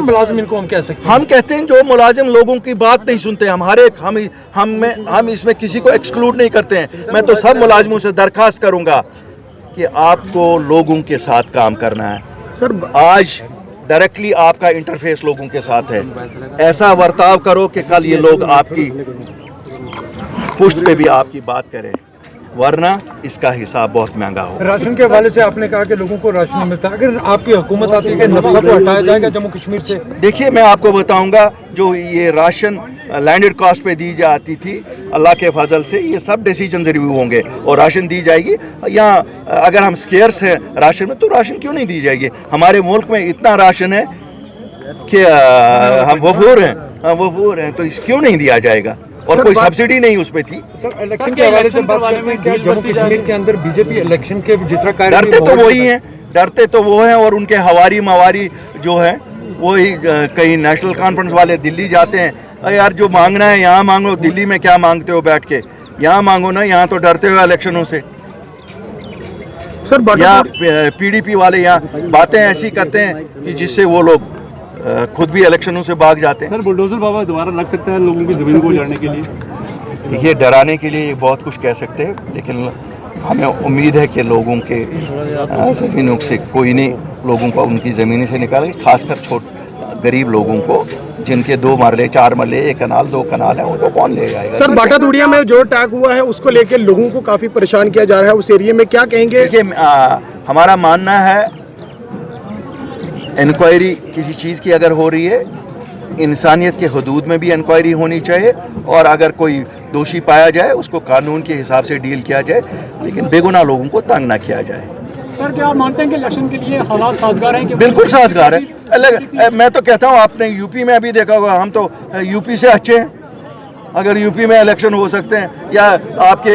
मुलाजिम इनको हम कह सकते हैं? हम कहते हैं जो मुलाजिम लोगों की बात नहीं सुनते, हम इसमें किसी को एक्सक्लूड नहीं करते हैं। मैं तो सब मुलाजिमों से दरखास्त करूंगा कि आपको लोगों के साथ काम करना है। सर आज डायरेक्टली आपका इंटरफेस लोगों के साथ है, ऐसा बर्ताव करो कि कल ये लोग आपकी पुष्ट पे भी आपकी बात करें, वरना इसका हिसाब बहुत महंगा हो। राशन के हवाले से आपने कहा कि लोगों को राशन नहीं मिलता, अगर आपकी हुकूमत आती है कि नफसा को हटाया जाएगा जम्मू कश्मीर से? देखिए, मैं आपको बताऊंगा, जो ये राशन लैंडेड कॉस्ट पे दी जाती थी, अल्लाह के फजल से ये सब डिसीजन रिव्यू होंगे और राशन दी जाएगी। यहाँ अगर हम स्केर्स हैं राशन में, तो राशन क्यों नहीं दी जाएगी? हमारे मुल्क में इतना राशन है कि हम वफूर हैं, तो क्यों नहीं दिया जाएगा? और कोई सब्सिडी नहीं उस पे थी। सर इलेक्शन के हवाले से बात करते हैं, क्या जम्मू कश्मीर के अंदर बीजेपी इलेक्शन के जिस तरह डरते तो वही हैं, डरते तो वो हैं, और उनके हवारी मवारी जो है वही कहीं नेशनल कॉन्फ्रेंस वाले दिल्ली जाते हैं, यार जो मांगना है यहाँ मांगो, दिल्ली में क्या मांगते हो बैठ के, यहाँ मांगो ना, यहाँ तो डरते हो इलेक्शनों से। सर या पीडीपी वाले यहाँ बातें ऐसी करते हैं कि जिससे वो लोग खुद भी इलेक्शनों से भाग जाते हैं। सर बुलडोजर बाबा दोबारा लग सकता है लोगों की ज़मीन को उजाड़ने के लिए? देखिए, डराने के लिए बहुत कुछ कह सकते हैं, लेकिन हमें उम्मीद है कि लोगों के ज़मीनों से कोई नहीं लोगों को उनकी ज़मीन से निकाले, खासकर गरीब लोगों को जिनके 2 मरले 4 मरले 1 कनाल 2 कनाल है, उनको कौन ले जाएगा? सर बाटा दूड़िया में जो अटैक हुआ है उसको लेकर लोगों को काफ़ी परेशान किया जा रहा है, उस एरिया में क्या कहेंगे? देखिए, हमारा मानना है इंक्वायरी किसी चीज़ की अगर हो रही है, इंसानियत के हदूद में भी इंक्वायरी होनी चाहिए, और अगर कोई दोषी पाया जाए उसको कानून के हिसाब से डील किया जाए, लेकिन बेगुनाह लोगों को तंग ना किया जाए। सर क्या आप मानते हैं कि इलेक्शन के लिए हालात साजगार हैं? बिल्कुल साजगार है। मैं तो कहता हूँ, आपने यूपी में अभी देखा होगा, हम तो यूपी से अच्छे हैं। अगर यूपी में इलेक्शन हो सकते हैं, या आपके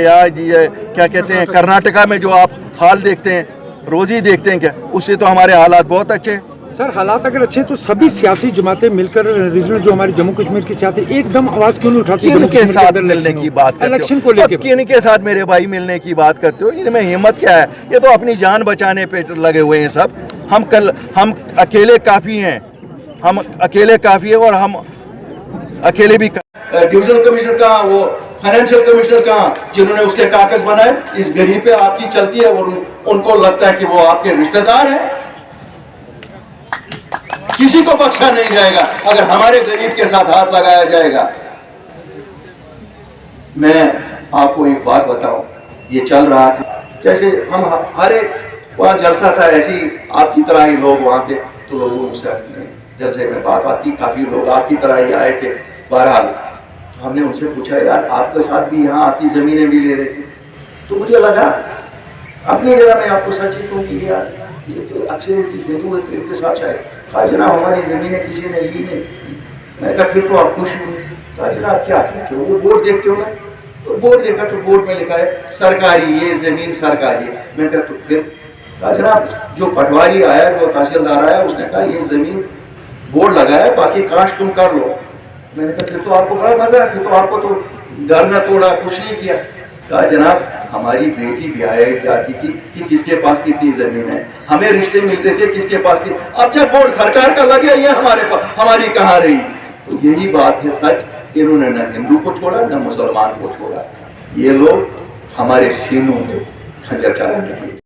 या क्या कहते हैं कर्नाटका में जो आप हाल देखते हैं, रोज ही देखते हैं, क्या उससे तो हमारे हालात बहुत अच्छे हैं। सर हालात अगर अच्छे तो सभी सियासी जमातें मिलकर रीजनल जो हमारी जम्मू कश्मीर की सियासत एकदम आवाज क्यों नहीं उठाती? किनके साथ मिलने की बात करते हो? इलेक्शन को लेकर किनके साथ मेरे भाई मिलने की बात करते हो? इनमें हिम्मत क्या है? ये तो अपनी जान बचाने पे लगे हुए हैं सब। हम अकेले काफी हैं, हम अकेले काफी है, और हम अकेले भी डिविजनल कमिश्नर कहाँ, वो फाइनेंशियल कमिश्नर कहाँ, जिन्होंने उसके कागज बनाए? इस गरीब पे आपकी चलती है, और उनको लगता है कि वो आपके रिश्तेदार हैं। किसी को बख्शा नहीं जाएगा अगर हमारे गरीब के साथ हाथ लगाया जाएगा। मैं आपको एक बात बताऊं, ये चल रहा था जैसे हम हर एक वहाँ जलसा था, ऐसी आपकी तरह ही लोग वहाँ थे, तो लोगों से जलसे में बात की, काफी लोग आपकी तरह ही आए थे। बहरहाल हमने उनसे पूछा, यार आपके साथ भी यहाँ आपकी जमीनें भी ले रहे थे, तो मुझे लगा अपनी जगह मैं आपको सच ही कहूँगी, यार ये तो अक्सरियत हिंदू है, तो इनके साथ शायद कहा जनाब हमारी ज़मीनें किसी ने ली नहीं। मैंने कहा फिर तो आप खुश हुए? कहा जनाब क्या कहते हो? वो बोर्ड देखते हो ना, तो बोर्ड देखा तो बोर्ड में लिखा है सरकारी, ये ज़मीन सरकारी है। मैंने कहा तो फिर? कहा जनाब जो पटवारी आया, जो तहसीलदार आया, उसने कहा ये ज़मीन बोर्ड लगा है, बाकी काश तुम कर लो। मैंने कहा फिर तो आपको बड़ा मज़ा है, फिर तो आपको तो घर न तोड़ा, कुछ नहीं किया। कहा जनाब हमारी बेटी ब्याह जाती थी कि किसके पास कितनी जमीन है, हमें रिश्ते मिलते थे किसके पास की। अब जब बोर्ड सरकार का लगे, ये हमारे पास हमारी कहाँ रही? तो यही बात है सच, इन्होंने न हिंदू को छोड़ा न मुसलमान को छोड़ा, ये लोग हमारे सीनों में खंजर चलाने के लिए।